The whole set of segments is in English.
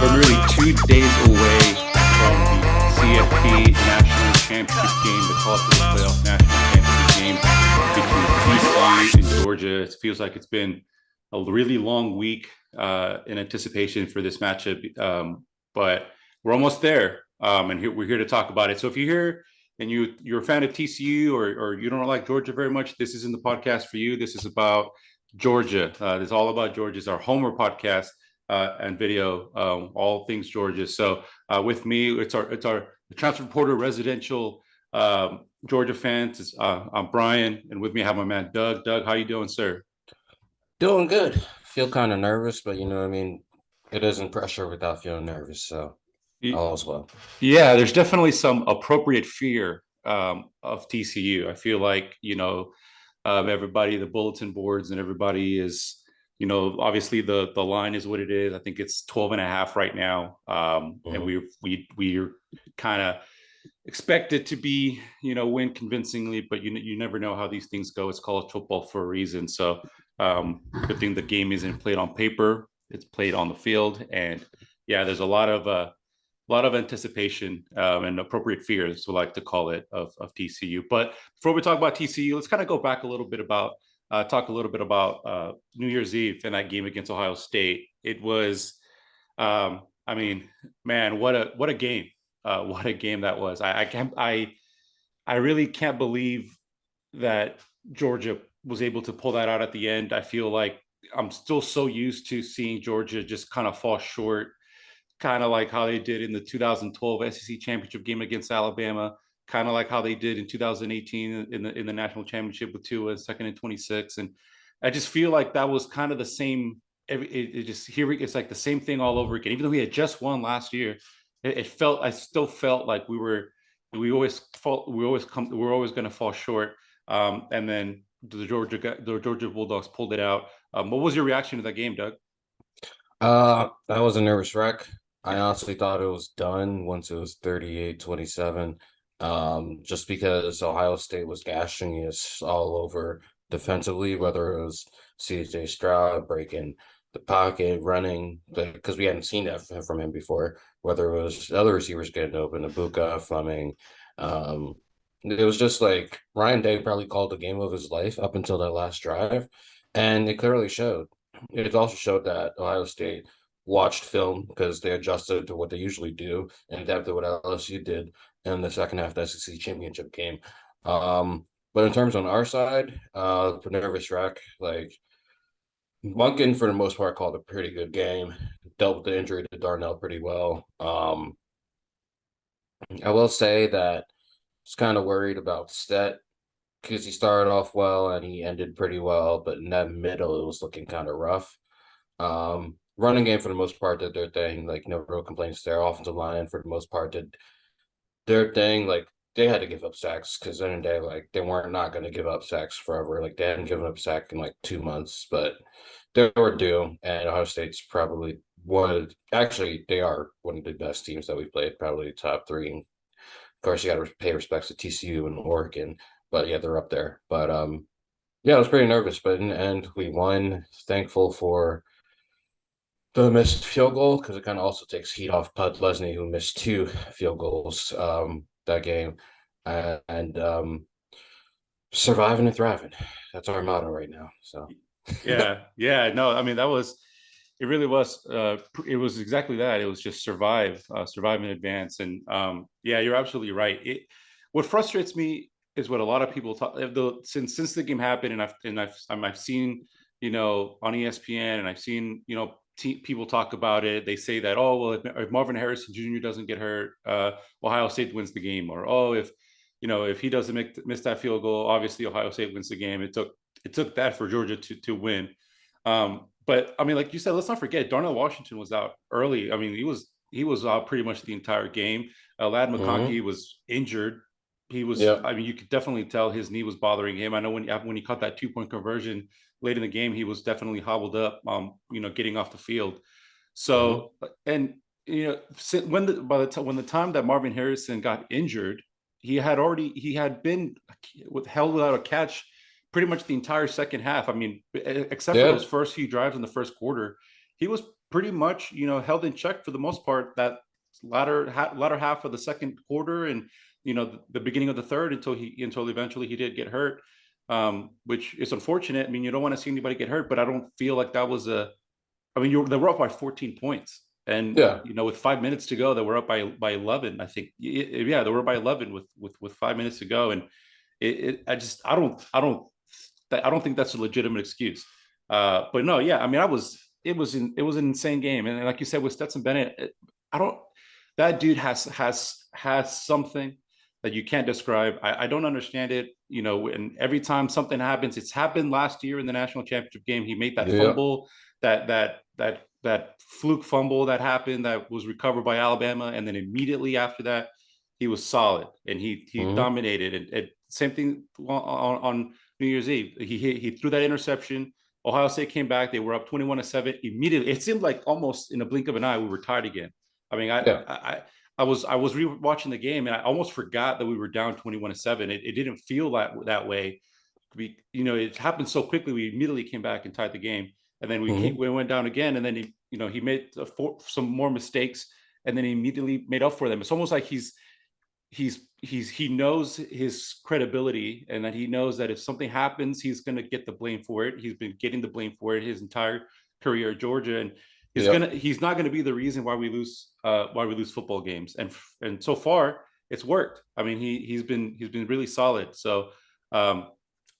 We're merely 2 days away from the CFP National Championship game, the College Football Playoff National Championship game between TCU and Georgia. It feels like it's been a really long week in anticipation for this matchup, but we're almost there, and we're here to talk about it. So if you're here and you're a fan of TCU or you don't like Georgia very much, this isn't the podcast for you. This is about Georgia. This is all about Georgia. It's our Homer podcast and video, all things Georgia. So with me, it's our transfer reporter, residential Georgia fans. I'm Brian, and with me I have my man Doug. Doug, how you doing, sir? Doing good. Feel kind of nervous, but you know what I mean? It isn't pressure without feeling nervous, so all is well. Yeah, there's definitely some appropriate fear of TCU. I feel like, everybody, the bulletin boards and everybody is, obviously the line is what it is. I think it's 12.5 right now. And we're kind of expect it to be, win convincingly, but you never know how these things go. It's college football for a reason. So good thing the game isn't played on paper, it's played on the field. And yeah, there's a lot of anticipation and appropriate fears, we like to call it, of TCU. But before we talk about TCU, let's kind of go back a little bit about talk a little bit about New Year's Eve and that game against Ohio State. It was, I mean, man, what a game! What a game that was! I really can't believe that Georgia was able to pull that out at the end. I feel like I'm still so used to seeing Georgia just kind of fall short, kind of like how they did in the 2012 SEC championship game against Alabama, kind of like how they did in 2018 in the national championship with Tua, second and 26. And I just feel like that was kind of the same. It's like the same thing all over again. Even though we had just won last year, I still felt like we always going to fall short. And then the Georgia Bulldogs pulled it out. What was your reaction to that game, Doug? That was a nervous wreck. I honestly thought it was done once it was 38-27. Just because Ohio State was gashing us all over defensively, whether it was CJ Stroud breaking the pocket, running, because we hadn't seen that from him before, whether it was other receivers getting open, Ibuka, Fleming. It was just like Ryan Day probably called the game of his life up until that last drive, and it clearly showed. It also showed that Ohio State watched film because they adjusted to what they usually do and adapted what LSU did in the second half of the SEC championship game. But in terms on our side, for nervous wreck, like Munkin for the most part called a pretty good game, dealt with the injury to Darnell pretty well. I will say that I was kind of worried about Stet because he started off well and he ended pretty well, but in that middle it was looking kind of rough. Running game for the most part did their thing, like no real complaints there. Offensive line for the most part did their thing. Like they had to give up sacks because in the day, like they weren't not going to give up sacks forever. Like they hadn't given up sack in like 2 months, but they were due. And Ohio State's probably actually they are one of the best teams that we played, probably top three. And of course, you got to pay respects to TCU and Oregon, but yeah, they're up there. But yeah, I was pretty nervous, but in the end, we won. Thankful for the missed field goal because it kind of also takes heat off Pud Lesney, who missed 2 field goals that game. And surviving and thriving. That's our motto right now. So Yeah, no, I mean it really was. It was exactly that. It was just survive in advance. And yeah, you're absolutely right. What frustrates me is what a lot of people talk, since the game happened, and I've seen, on ESPN, and I've seen, people talk about it. They say that, oh well, if Marvin Harrison Jr. doesn't get hurt, Ohio State wins the game, or oh, if he doesn't miss that field goal, obviously Ohio State wins the game. It took that for Georgia to win. But I mean, like you said, let's not forget Darnell Washington was out early. I mean, he was out pretty much the entire game. Ladd McConkey was injured. yeah, I mean, you could definitely tell his knee was bothering him. I know when he caught that 2-point conversion late in the game, he was definitely hobbled up, getting off the field. hmm So, and when the time that Marvin Harrison got injured, he had been held without a catch pretty much the entire second half. I mean, except for yeah, those first few drives in the first quarter, he was pretty much, held in check for the most part that latter half of the second quarter, and the beginning of the third, until eventually he did get hurt, which is unfortunate. I mean, you don't want to see anybody get hurt, but I don't feel like that was a. I mean, they were up by 14 points, and Yeah. with 5 minutes to go, they were up by 11. I think, yeah, they were by 11 with 5 minutes to go, and I don't think that's a legitimate excuse. But no, yeah, I mean, it was an insane game, and like you said with Stetson Bennett, I don't that dude has something that you can't describe. I don't understand it, and every time something happens, it's happened last year in the national championship game. He made that Yeah. fumble, that fluke fumble that happened, that was recovered by Alabama, and then immediately after that, he was solid and he Hmm. dominated. And same thing on New Year's Eve. He threw that interception. Ohio State came back. They were up 21-7 immediately. It seemed like almost in a blink of an eye we were tied again. I mean, Yeah. I was rewatching the game and I almost forgot that we were down 21-7. It didn't feel that way. It happened so quickly. We immediately came back and tied the game, and then Hmm. we went down again, and then he made some more mistakes, and then he immediately made up for them. It's almost like he knows his credibility, and that he knows that if something happens, he's going to get the blame for it. He's been getting the blame for it his entire career at Georgia, and Yep. he's not going to be the reason why we lose football games. And so far it's worked. I mean, he's been really solid. So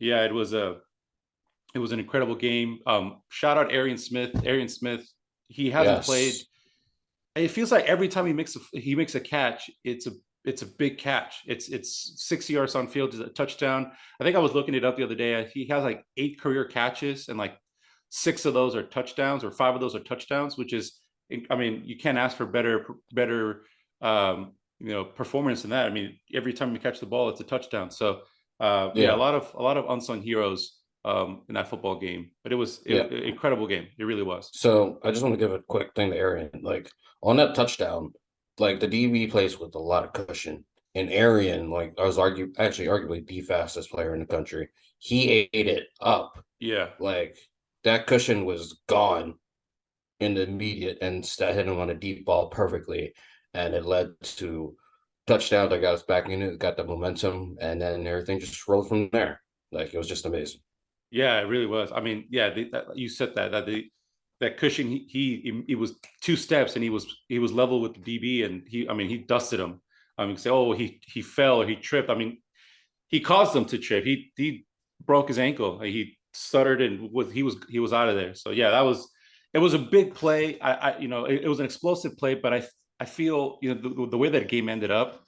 yeah, it was an incredible game. Shout out Arian Smith. Arian Smith, he hasn't played. Yes. It feels like every time he makes a catch, it's a big catch. It's 60 yards on field, a touchdown. I think I was looking it up the other day. He has like 8 career catches, and like 6 of those are touchdowns, or 5 of those are touchdowns, which is, I mean, you can't ask for better performance than that. I mean, every time you catch the ball, it's a touchdown. So yeah, Yeah. a lot of unsung heroes in that football game, but it was Yeah. an incredible game. It really was. So I just want to give a quick thing to Arian. Like on that touchdown, like the DB plays with a lot of cushion. And Arian, like I was actually arguably the fastest player in the country. He ate it up. Yeah. Like that cushion was gone in the immediate and hit him on a deep ball perfectly. And it led to touchdown that got us back in it, got the momentum, and then everything just rolled from there. Like it was just amazing. Yeah, it really was. I mean, yeah, you said that Cushing, he was 2 steps, and he was level with the DB, and I mean, he dusted him. I mean, say, oh, he fell or he tripped. I mean, he caused them to trip. He broke his ankle. He stuttered and he was out of there. So yeah, it was a big play. It was an explosive play, but I feel, the way that game ended up,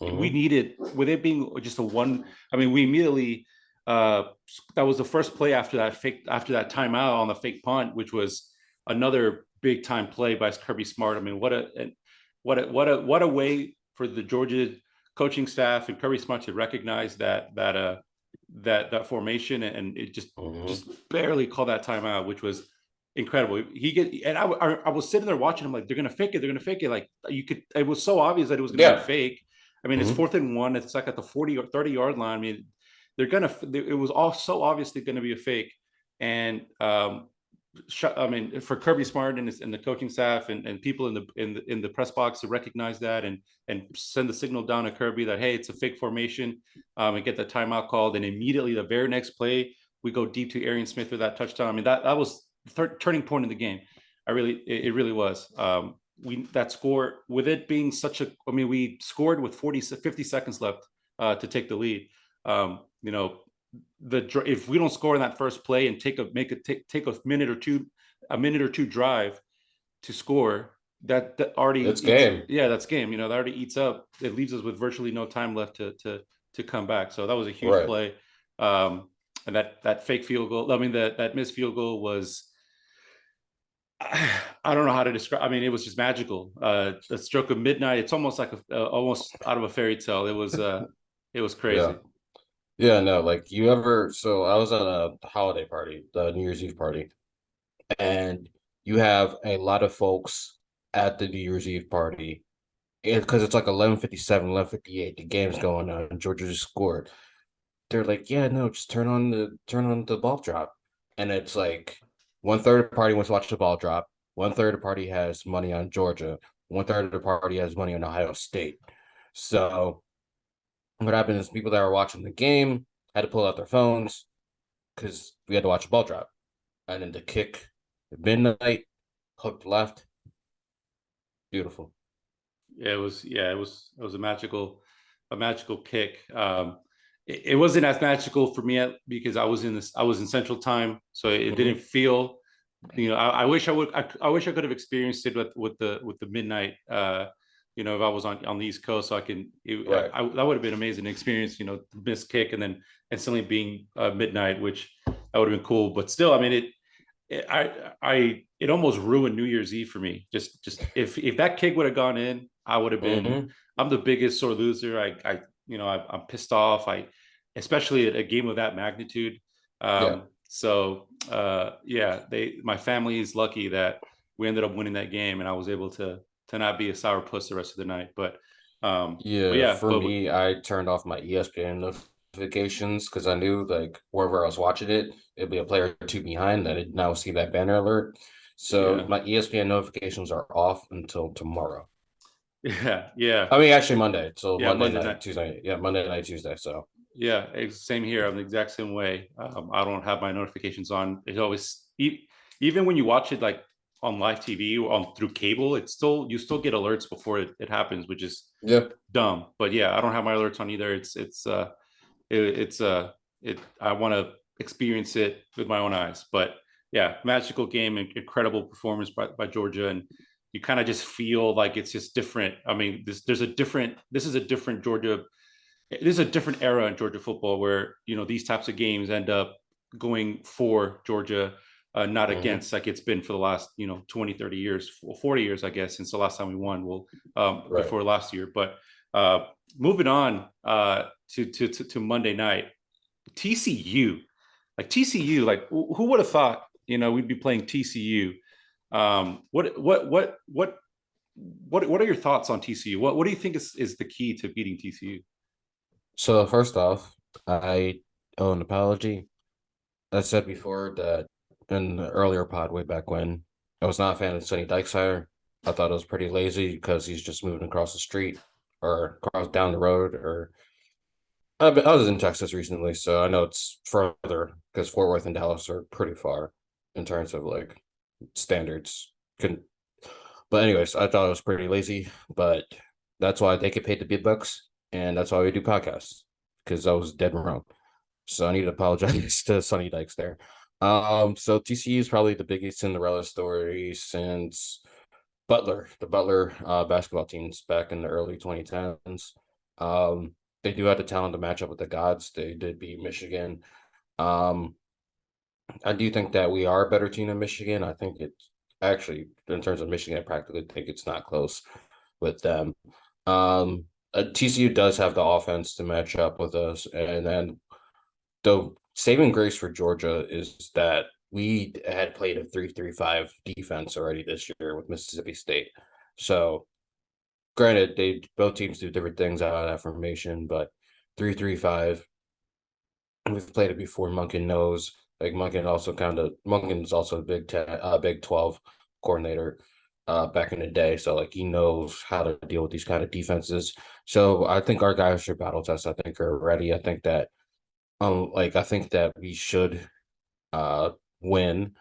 we Mm-hmm. needed, with it being just a one. I mean, we immediately uh that was the first play after that timeout on the fake punt, which was another big time play by Kirby Smart. I mean, what a way for the Georgia coaching staff and Kirby Smart to recognize that formation, and it Mm-hmm. just barely called that timeout, which was incredible. I was sitting there watching him like, they're gonna fake it. Like, it was so obvious that it was gonna be a Yeah. fake. I mean, it's Mm-hmm. 4th and 1. It's like at the 40 or 30 yard line. I mean, it was all so obviously going to be a fake. And I mean, for Kirby Smart and the coaching staff and people in the press box to recognize that, and send the signal down to Kirby that, hey, it's a fake formation, and get the timeout called, and immediately the very next play we go deep to Arian Smith with that touchdown. I mean, that was the turning point in the game. It really was. We that score, with it being such a, I mean, we scored with 50 seconds left to take the lead. You know, if we don't score in that first play and take a minute or two drive to score, that already It's eats. game. Yeah, that's game. That already eats up. It leaves us with virtually no time left to come back. So that was a huge Right. play. And that fake field goal. I mean, that missed field goal was, I don't know how to describe. I mean, it was just magical. The stroke of midnight. It's almost like almost out of a fairy tale. It was Yeah. crazy. Yeah, no, like you ever, so I was at a holiday party, the New Year's Eve party, and you have a lot of folks at the New Year's Eve party because it's like 11:57, 11:58, the game's going on, and Georgia just scored. They're like, yeah, no, just turn on the ball drop. And it's like 1/3 of the party wants to watch the ball drop. One third of the party has money on Georgia. One third of the party has money on Ohio State. So what happened is people that were watching the game had to pull out their phones because we had to watch a ball drop. And then the kick at midnight, hooked left, beautiful. Yeah, it was a magical kick. It wasn't as magical for me because I was in Central Time, so it Mm-hmm. didn't feel. I wish I would. I wish I could have experienced it with the midnight. If I was on the East Coast, so I can. Right. That would have been amazing experience. The missed kick and then instantly being midnight, which that would have been cool. But still, I mean, it almost ruined New Year's Eve for me. Just if that kick would have gone in, I would have been. Mm-hmm. I'm the biggest sore loser. I'm pissed off. Especially at a game of that magnitude. Yeah. Yeah, my family is lucky that we ended up winning that game, and I was able to not be a sourpuss the rest of the night. But Yeah, yeah, for but me, I turned off my ESPN notifications because I knew like wherever I was watching it, it'd be a player or two behind that I'd now see that banner alert. So yeah, my ESPN notifications are off until tomorrow. yeah, I mean, actually Monday. So yeah. Monday Monday night, night. Tuesday. Yeah, Monday night, Tuesday. So Yeah, same here. I'm the exact same way. I don't have my notifications on. It always, even when you watch it like on live TV or on through cable, you still get alerts before it happens, which is yep. dumb. But yeah, I don't have my alerts on either. It's it. I want to experience it with my own eyes. But yeah, magical game, incredible performance by Georgia, and you kind of just feel like it's just different. I mean, this is a different Georgia. This is a different era in Georgia football where these types of games end up going for Georgia, not Hmm. against, like it's been for the last 20, 30 years, 40 years, I guess, since the last time we won. Well, Right. before last year. But moving on to Monday night, TCU, like TCU, like who would have thought we'd be playing TCU? What are your thoughts on TCU? What do you think is the key to beating TCU? So first off, I owe an apology. I said before that in the earlier pod way back when I was not a fan of Sonny Dykes hire. I thought it was pretty lazy because he's just moving across the street or across down the road. Or I was in Texas recently, so I know it's further because Fort Worth and Dallas are pretty far in terms of like standards. Can But anyways, I thought it was pretty lazy, but that's why they get paid the big bucks, and that's why we do podcasts because I was dead wrong. So I need to apologize to Sonny Dykes there. So TCU is probably the biggest Cinderella story since the Butler basketball teams back in the early 2010s. They do have the talent to match up with the gods. They did beat Michigan. Um, I do think that we are a better team than Michigan. I think it's actually, in terms of Michigan, I practically think it's not close with them. TCU does have the offense to match up with us, and then the saving grace for Georgia is that we had played a 3-3-5 defense already this year with Mississippi State. So, granted, they both teams do different things out of that formation, but 3-3-5, we've played it before. Monken knows. Like Monken's also a Big 12 coordinator back in the day. So like he knows how to deal with these kind of defenses. So I think our guys are battle test. I think are ready. I think that we should uh win.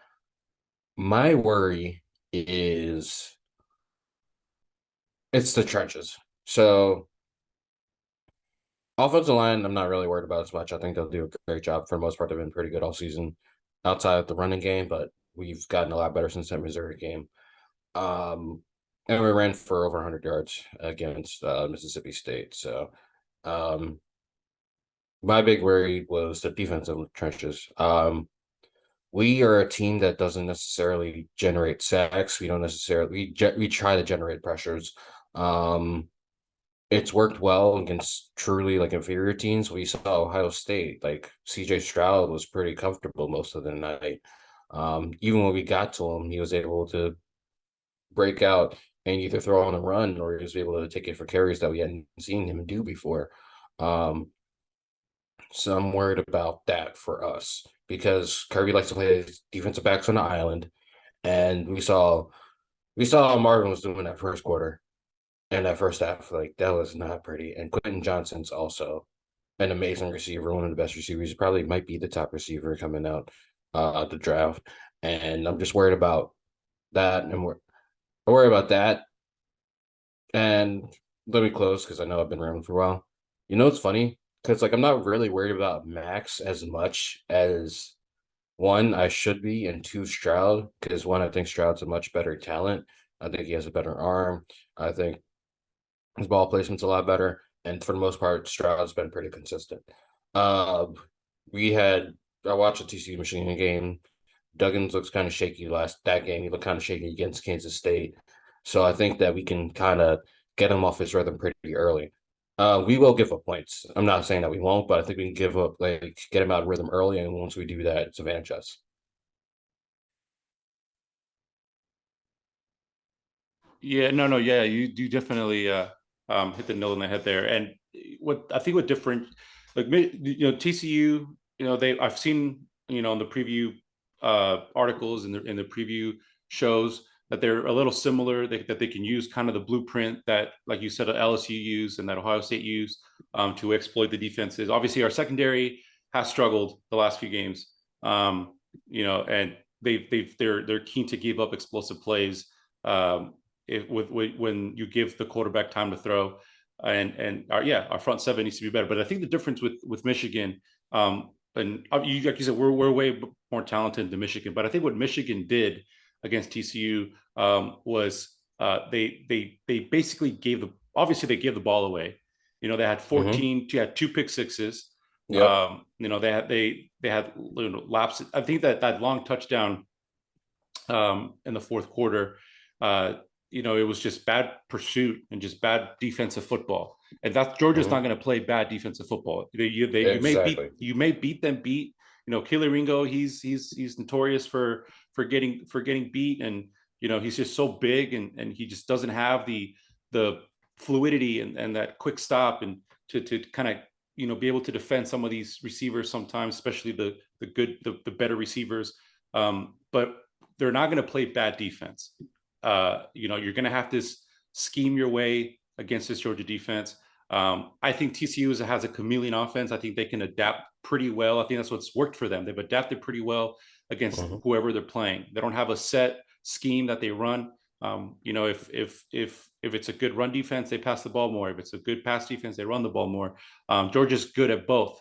My worry is it's the trenches. So offensive line, I'm not really worried about as much. I think they'll do a great job. For the most part, they've been pretty good all season outside of the running game, but we've gotten a lot better since that Missouri game. Um, and we ran for over 100 yards against Mississippi State. So, um, my big worry was the defensive trenches. We are a team that doesn't necessarily generate sacks. We don't necessarily we try to generate pressures. Um, it's worked well against truly like inferior teams. We saw Ohio State, like CJ Stroud was pretty comfortable most of the night. Even when we got to him, he was able to break out and either throw on a run or he was able to take it for carries that we hadn't seen him do before. Um, so I'm worried about that for us because Kirby likes to play defensive backs on the island. And we saw We saw how Marvin was doing that first quarter and that first half. Like that was not pretty. And Quentin Johnson's also an amazing receiver, one of the best receivers. He probably might be the top receiver coming out the draft. And I'm just worried about that. And I worry about that. And let me close because I know I've been rambling for a while. You know, it's funny because like I'm not really worried about Max as much as one, I should be, and two, Stroud, because one, I think Stroud's a much better talent. I think he has a better arm. I think his ball placement's a lot better. And for the most part, Stroud's been pretty consistent. Uh, we had I watched the TCU Michigan game. Duggins looks kind of shaky last that game. He looked kind of shaky against Kansas State. So I think that we can kind of get him off his rhythm pretty early. We will give up points. I'm not saying that we won't, but I think we can give up like get him out of rhythm early, and once we do that, it's advantage us. Yeah, no, no, yeah, you do definitely hit the nail on the head there. And what I think what different, like TCU, they I've seen in the preview articles and in the preview shows that they're a little similar. That they can use kind of the blueprint that, like you said, LSU used and that Ohio State used to exploit the defenses. Obviously, our secondary has struggled the last few games, and they're keen to give up explosive plays. When you give the quarterback time to throw, and our front seven needs to be better. But I think the difference with Michigan, and like you said, we're way more talented than Michigan. But I think what Michigan did against TCU was they basically they gave the ball away. They had Mm-hmm. 14, you had two pick sixes. Yep. They had lapses. I think that long touchdown in the fourth quarter, uh, it was just bad pursuit and just bad defensive football. And that's Georgia's Mm-hmm. not going to play bad defensive football. Exactly. You may beat them beat. Keely Ringo, he's notorious for getting beat, and he's just so big, and he just doesn't have the fluidity and that quick stop and to kind of be able to defend some of these receivers sometimes, especially the better receivers. But they're not going to play bad defense. You're going to have to scheme your way against this Georgia defense. I think TCU has a chameleon offense. I think they can adapt pretty well. I think that's what's worked for them. They've adapted pretty well against Mm-hmm. whoever they're playing. They don't have a set scheme that they run. If it's a good run defense, they pass the ball more. If it's a good pass defense, they run the ball more. Georgia's good at both,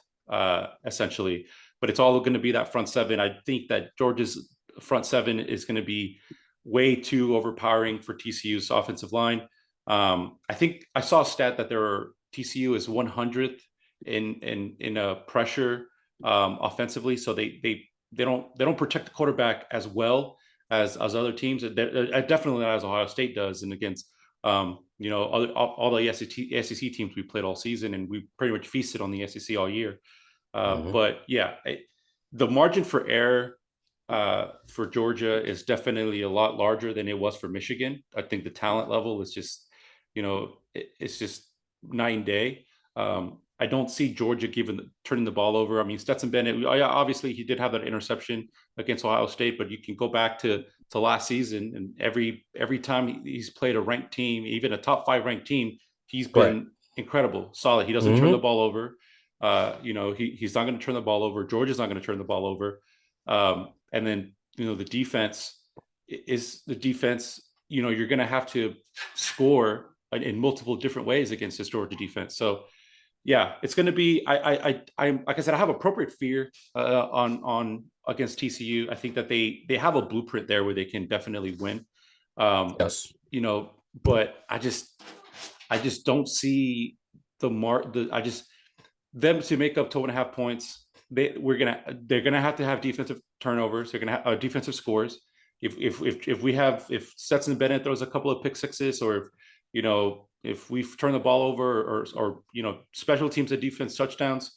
essentially, but it's all going to be that front seven. I think that Georgia's front seven is going to be way too overpowering for TCU's offensive line. I think I saw a stat that TCU is 100th in a pressure offensively, so they don't protect the quarterback as well as other teams. Definitely not as Ohio State does, and against all the SEC teams we played all season, and we pretty much feasted on the SEC all year. Mm-hmm. But yeah, the margin for error for Georgia is definitely a lot larger than it was for Michigan. I think the talent level is just, it's just night and day. I don't see Georgia turning the ball over. I mean, Stetson Bennett, obviously he did have that interception against Ohio State, but you can go back to last season, and every time he's played a ranked team, even a top 5 ranked team, he's Right. been incredible, solid. He doesn't turn the Mm-hmm. ball over. He's not going to turn the ball over. Georgia's not going to turn the ball over. And then the defense is the defense. You're going to have to score in multiple different ways against this Georgia defense. So yeah, it's going to be. I'm like I said, I have appropriate fear on against TCU. I think that they have a blueprint there where they can definitely win. Um, Yes. but I just don't see the mark. I just them to make up 2.5 points. They're gonna have to have defensive turnovers. They're gonna have defensive scores. If Stetson Bennett throws a couple of pick sixes, or if we've turned the ball over, or special teams and defensive touchdowns,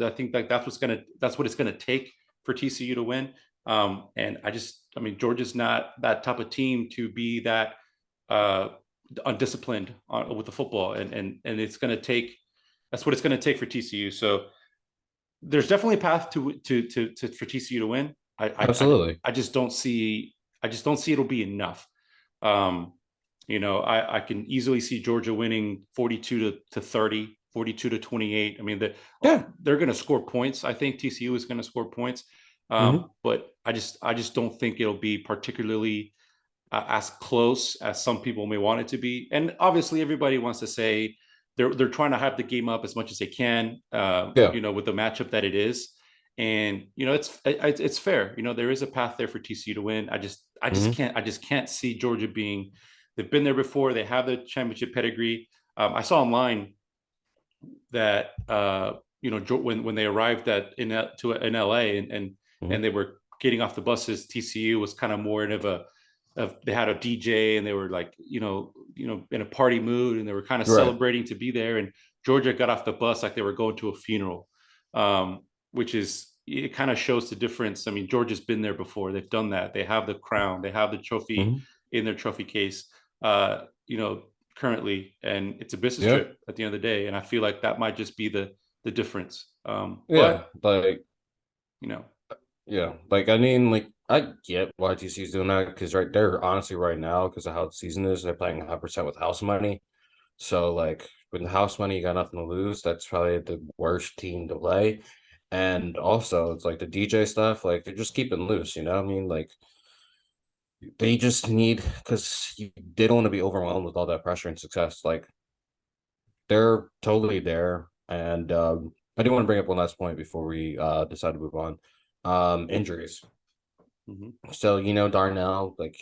I think that's what it's gonna take for TCU to win. And I mean, Georgia's not that type of team to be that uh, undisciplined with the football, and it's gonna take that's what it's going to take for TCU. So there's definitely a path for TCU to win. I Absolutely. just don't see it'll be enough. Um, I can easily see Georgia winning 42 to 30, 42 to 28. I mean, Yeah. they're going to score points. I think TCU is going to score points. Hmm. But I just don't think it'll be particularly as close as some people may want it to be. And obviously, everybody wants to say they're trying to hype the game up as much as they can, Yeah. with the matchup that it is. And it's fair. There is a path there for TCU to win. Hmm. I just can't see Georgia being. They've been there before. They have the championship pedigree. I saw online that when they arrived in LA, and Hmm. they were getting off the buses, TCU was kind of more of they had a DJ, and they were like in a party mood, and they were kind of Right. celebrating to be there. And Georgia got off the bus like they were going to a funeral, which is it kind of shows the difference. I mean, Georgia's been there before. They've done that. They have the crown. They have the trophy Hmm. in their trophy case. Uh, you know, Currently, and it's a business Yeah. trip at the end of the day. And I feel like that might just be the difference. Yeah. But Like, you know, yeah. Like, I mean, like, I get why TC's doing that because right there, honestly, right now, because of how the season is, they're playing 100% with house money. So, like, with the house money, you got nothing to lose. That's probably the worst team to play. And also, it's like the DJ stuff, like, they're just keeping loose, you know what I mean? Like, they just need, because they don't want to be overwhelmed with all that pressure and success. Like, they're totally there. And I do want to bring up one last point before we decide to move on. Injuries. mhm. So, Darnell, like,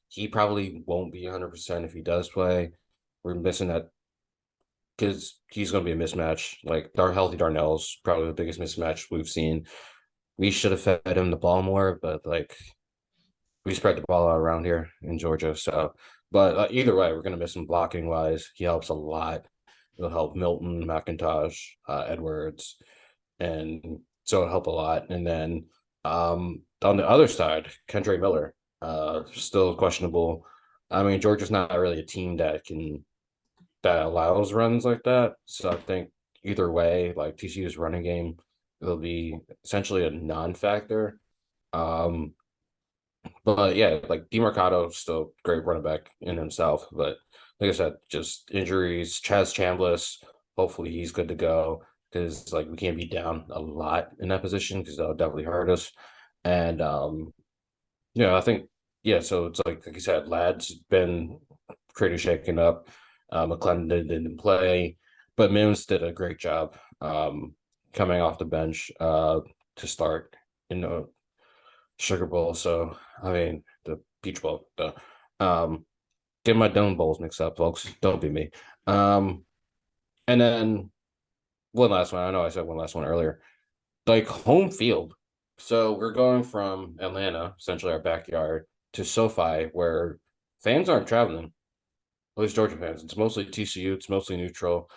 he probably won't be 100% if he does play. We're missing that because he's going to be a mismatch. Like, our healthy Darnell's probably the biggest mismatch we've seen. We should have fed him the ball more, but like, we spread the ball out around here in Georgia. So, but either way, we're going to miss him blocking wise. He helps a lot. It'll help Milton, McIntosh, Edwards, and so it'll help a lot. And then on the other side, Kendra Miller, still questionable. I mean, Georgia's not really a team that allows runs like that. So I think either way, like TCU's running game will be essentially a non-factor. Um, but yeah, like DeMarcado still great running back in himself. But like I said, just injuries. Chaz Chambliss, hopefully he's good to go because like we can't be down a lot in that position because that'll definitely hurt us. And I think yeah. So it's like you said, Ladd's been pretty shaken up. McClendon didn't play, but Mims did a great job coming off the bench to start. You know, Sugar Bowl. So I mean the Peach Bowl. Um, get my Dome Bowls mixed up, folks. Don't be me. Um, and then one last one. I know I said one last one earlier. Like home field. So we're going from Atlanta, essentially our backyard, to SoFi, where fans aren't traveling. At least Georgia fans. It's mostly TCU. It's mostly neutral.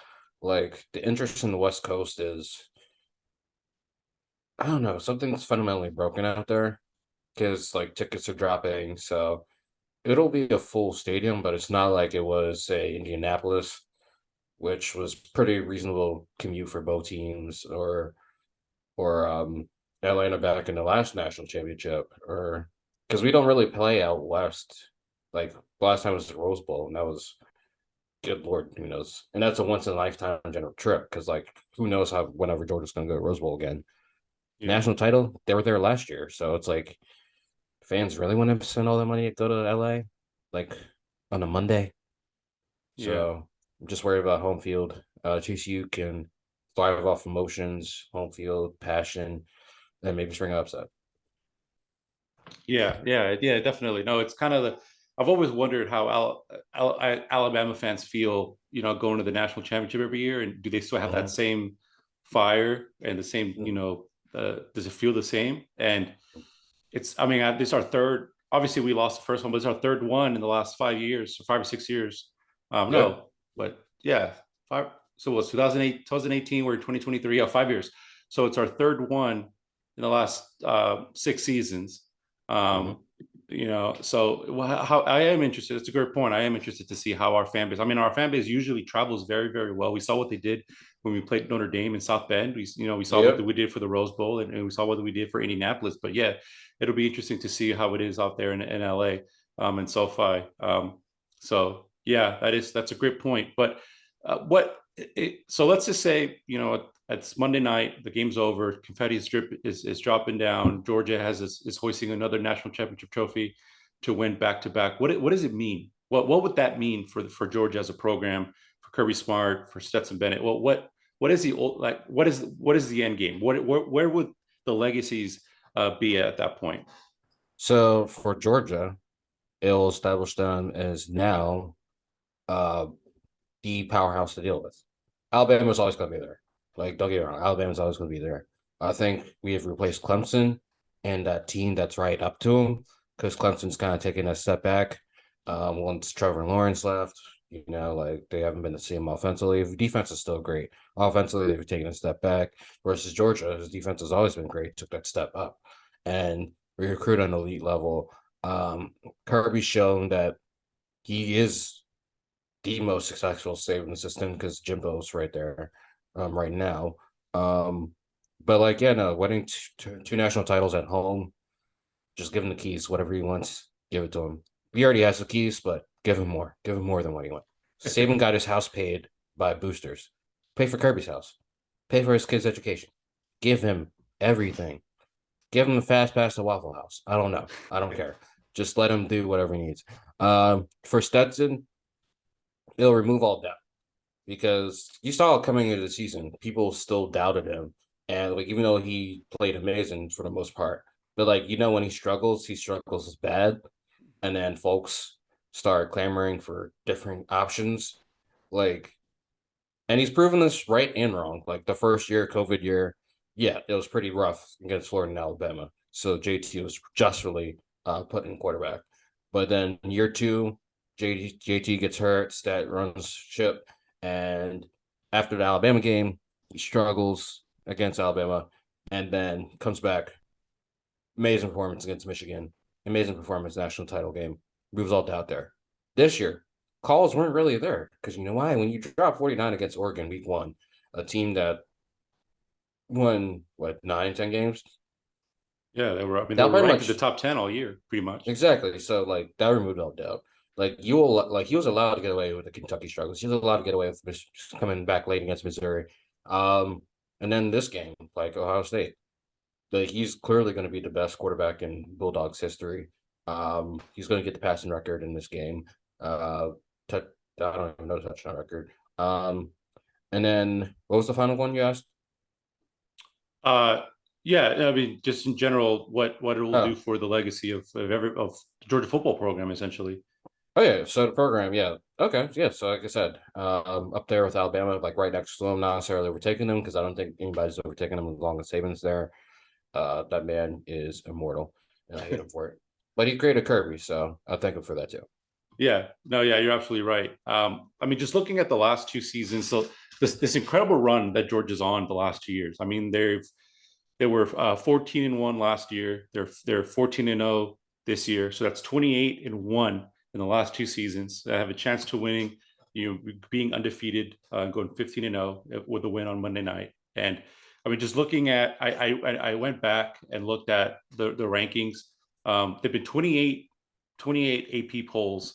Like the interest in the West Coast is, I don't know, something's fundamentally broken out there because like tickets are dropping. So it'll be a full stadium, but it's not like it was, say, Indianapolis, which was pretty reasonable commute for both teams, or Atlanta back in the last national championship, or because we don't really play out west. Like last time was the Rose Bowl, and that was good Lord, who knows? And that's a once in a lifetime general trip because like who knows how whenever Georgia's going to go to Rose Bowl again. Yeah, National title, they were there last year, so it's like fans really want to spend all that money to go to LA, like on a Monday. yeah. So I'm just worried about home field. TCU can thrive off emotions, home field, passion, and maybe spring an upset. Yeah, definitely. No, it's kind of I've always wondered how Alabama fans feel, going to the national championship every year, and do they still have that Mm-hmm. same fire and the same, does it feel the same? And I mean, this is our third. Obviously, we lost the first one, but it's our third one in the last 5 years, or 5 or 6 years. Yeah. No, but yeah, five. So what's 2008, 2018? We're in 2023. Yeah, 5 years. So it's our third one in the last 6 seasons. Mm-hmm. Um, so how I am interested. It's a great point. I am interested to see how our fan base. I mean, our fan base usually travels very, very well. We saw what they did when we played Notre Dame in South Bend. We saw what Yep. we did for the Rose Bowl, and we saw what we did for Indianapolis. But yeah, it'll be interesting to see how it is out there in LA. and SoFi. So yeah, that's a great point. But so let's just say, it's Monday night, the game's over, confetti is dropping down. Georgia is hoisting another national championship trophy to win back to back. What does it mean? What would that mean for Georgia as a program, for Kirby Smart, for Stetson Bennett? Well, what is the like? What is the end game? Where would the legacies be at that point? So for Georgia, it'll establish them as now uh the powerhouse to deal with. Alabama's always going to be there. Like, don't get me wrong, Alabama's always going to be there. I think we have replaced Clemson and that team that's right up to them because Clemson's kind of taking a step back. Once Trevor Lawrence left, like they haven't been the same offensively. Defense is still great. Offensively, they've taken a step back. Versus Georgia, his defense has always been great. Took that step up, and we recruit on an elite level. Kirby's shown that he is the most successful saving system because Jimbo's right there, right now. Um, but like, yeah, no, winning two national titles at home, just give him the keys, whatever he wants, give it to him. He already has the keys, but give him more than what he wants. Saban got his house paid by boosters. Pay for Kirby's house, pay for his kids' education, give him everything. Give him a fast pass to Waffle House. I don't know. I don't care. Just let him do whatever he needs. For Stetson, it'll remove all doubt because you saw coming into the season, people still doubted him. And like even though he played amazing for the most part, but like when he struggles as bad, and then folks start clamoring for different options. Like, and he's proven this right and wrong. Like the first year, COVID year, yeah, it was pretty rough against Florida and Alabama. So JT was justly put in quarterback. But then year two, JT gets hurt, Stat runs ship, and after the Alabama game, he struggles against Alabama, and then comes back. Amazing performance against Michigan. Amazing performance national title game. Moves all doubt there. This year, calls weren't really there because you know why? When you drop 49 against Oregon week one, a team that won what 9, 10 games, Yeah, they were. I mean, they that were pretty ranked in the much top 10 all year, pretty much. exactly. So like that removed all doubt. Like he was allowed to get away with the Kentucky struggles. He was allowed to get away with coming back late against Missouri. Um, and then this game, like Ohio State, like he's clearly going to be the best quarterback in Bulldogs history. He's going to get the passing record in this game. I don't even know the touchdown record. And then what was the final one you asked? Uh, yeah, I mean, just in general, what it will do Oh, for the legacy of the Georgia football program, essentially. oh yeah. So the program, yeah. Okay, yeah. So like I said, up there with Alabama, like right next to them, not necessarily overtaking them because I don't think anybody's overtaking them as long as Saban's there. That man is immortal, and I hate him for it. But he created Kirby, so I thank him for that too. Yeah, no, yeah, you're absolutely right. I mean, just looking at the last two seasons, so this incredible run that Georgia's on the last 2 years. I mean, they were 14-1 last year. They're 14-0 this year. So that's 28-1 in the last two seasons. I have a chance to winning, being undefeated, going 15-0 with a win on Monday night. And I mean, just looking at, I went back and looked at the rankings. There've been 28 AP polls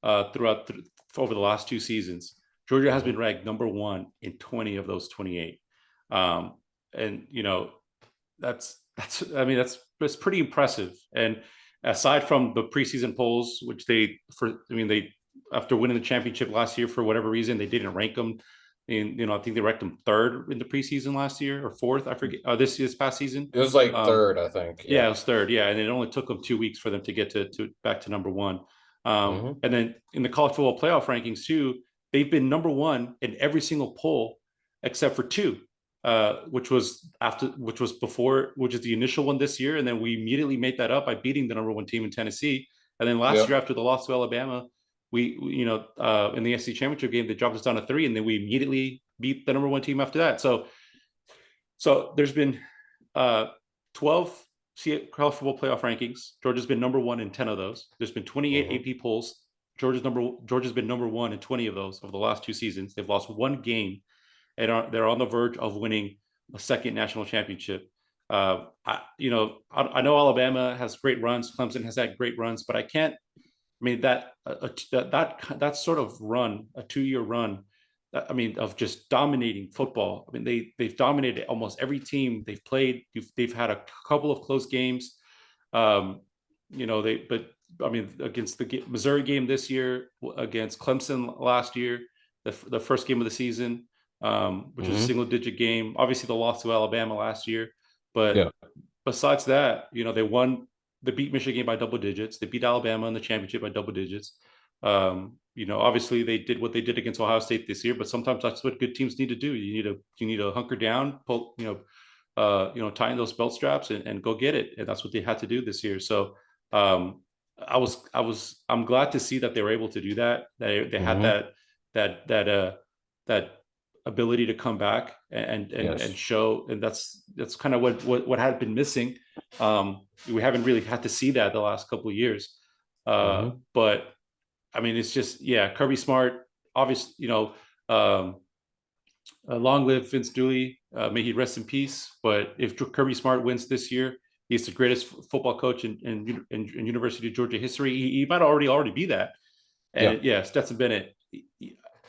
over the last two seasons. Georgia has Mhm. been ranked number one in 20 of those 28. And that's I mean that's pretty impressive. And aside from the preseason polls, which they after winning the championship last year for whatever reason they didn't rank them. And I think they ranked them third in the preseason last year or fourth. I forget. This past season. It was like Um, third, I think. yeah, Yeah. it was third. Yeah, and it only took them 2 weeks for them to get to back to number one. Hmm. And then in the college football playoff rankings too, they've been number one in every single poll except for two, which was before, which is the initial one this year, and then we immediately made that up by beating the number one team in Tennessee. And then last Yep. year after the loss to Alabama, in the SEC championship game, they dropped us down to three, and then we immediately beat the number one team after that. So there's been 12 college football playoff rankings. Georgia's been number one in 10 of those. There's been 28 Hmm. AP polls. Georgia's been number one in 20 of those over the last two seasons. They've lost one game, and they're on the verge of winning a second national championship. I know Alabama has great runs. Clemson has had great runs, but I can't. I mean that sort of run, a 2 year run. I mean, of just dominating football. I mean, they've dominated almost every team they've played. They've had a couple of close games. Um, but I mean, against the Missouri game this year, against Clemson last year, the first game of the season, which was a Hmm. single digit game. Obviously, the loss to Alabama last year, but Yeah. besides that, they won. They beat Michigan by double digits. They beat Alabama in the championship by double digits. Obviously they did what they did against Ohio State this year, but sometimes that's what good teams need to do. You need to hunker down, pull, tighten those belt straps and go get it. And that's what they had to do this year. So I'm glad to see that they were able to do that. They had Hmm. that ability to come back and Yes. show, and that's kind of what had been missing. We haven't really had to see that the last couple of years. Hmm. But I mean, it's just, yeah, Kirby Smart, obviously, long live Vince Dooley. May he rest in peace. But if Kirby Smart wins this year, he's the greatest football coach in University of Georgia history. He might already be that. Yeah. And yeah, Stetson Bennett.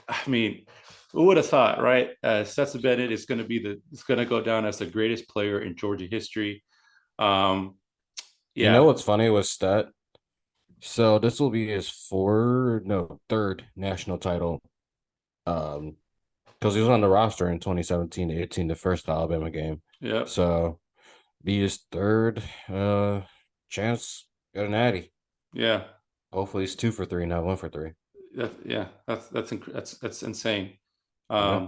I mean, who would have thought, right? Stetson Bennett is going to it's going to go down as the greatest player in Georgia history. Um, You know yeah, what's funny was Stat? So this will be his third national title. Um, because he was on the roster in 2017-18, the first Alabama game. yeah, So be his third chance at a natty. yeah. Hopefully he's 2 for 3, not 1 for 3. Yeah, that's insane. Yeah.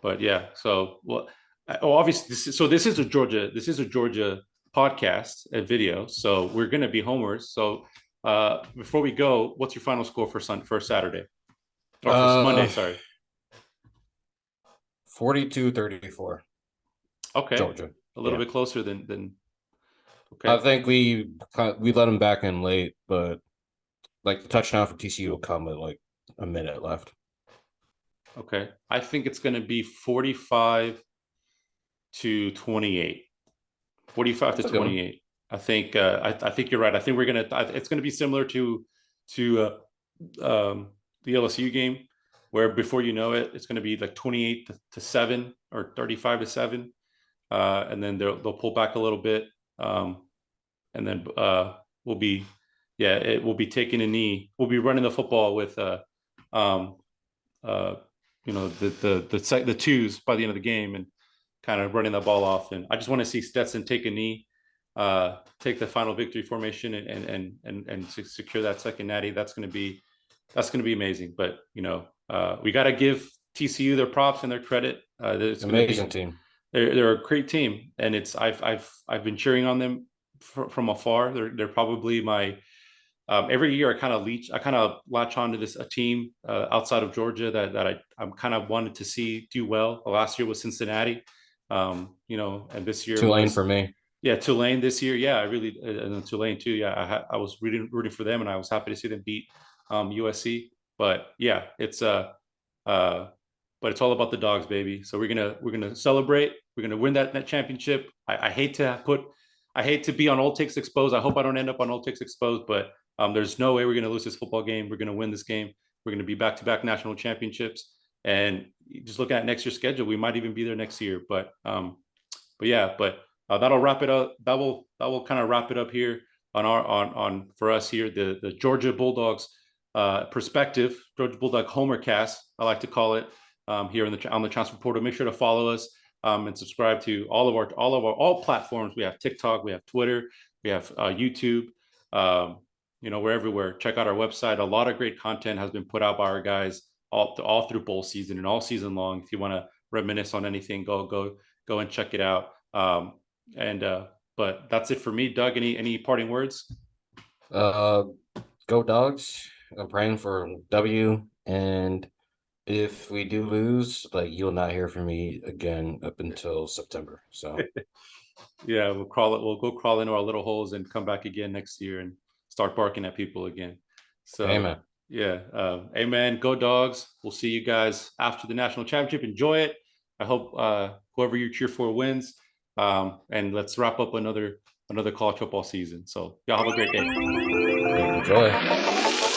But yeah, so well, obviously, this is a Georgia podcast and video, so we're gonna be homers. So before we go, what's your final score for Saturday or for Monday? Uh Sorry. 42-34. Okay, Georgia. a little Yeah. bit closer than I okay. think we let him back in late, but like the touchdown for TCU will come with like a minute left. Okay, I think it's gonna be 45 to 28. 45 to That's a good one. 28. I think you're right. I think it's gonna be similar to the LSU game, where before you know it, it's gonna be like 28 to 7 or 35 to 7. And then they'll pull back a little bit. And then we'll be yeah, it will be taking a knee. We'll be running the football with um uh the twos by the end of the game and kind of running the ball off. And I just want to see Stetson take a knee, take the final victory formation and secure that second natty. That's going to be amazing. But we got to give TCU their props and their credit. It's going to Amazing be team. they're a great team, and I've been cheering on them from afar. They're probably my every year I kind of latch onto this a team outside of Georgia that I'm kind of wanted to see do well. Last year was Cincinnati, and this year Tulane was for me. yeah Tulane this year. Yeah, I really and Tulane too. Yeah, I was rooting for them, and I was happy to see them beat USC. But yeah, uh, but it's all about the dogs, baby. So we're gonna celebrate. We're gonna win that championship. I hate to be on Old Takes Exposed. I hope I don't end up on Old Takes Exposed, but there's no way we're gonna lose this football game. We're gonna win this game. We're gonna be back-to-back national championships. And just looking at next year's schedule, we might even be there next year. But yeah, but that'll wrap it up. That will kind of wrap it up here on for us here, the Georgia Bulldogs perspective, Georgia Bulldog Homer Cast, I like to call it, here on the Transfer Portal. Make sure to follow us and subscribe to all platforms. We have TikTok, we have Twitter, we have YouTube. We're everywhere. Check out our website. A lot of great content has been put out by our guys all through bowl season and all season long. If you want to reminisce on anything, go and check it out. And But that's it for me, Doug. Any parting words? Uh, Go dogs. I'm praying for W. And if we do lose, like you'll not hear from me again up until September. So, Yeah, we'll crawl it. We'll go crawl into our little holes and come back again next year and start barking at people again. So amen. yeah, amen. Go dogs. We'll see you guys after the national championship. Enjoy it. I hope whoever you cheer for wins. And let's wrap up another college football season. So y'all have a great day. Enjoy.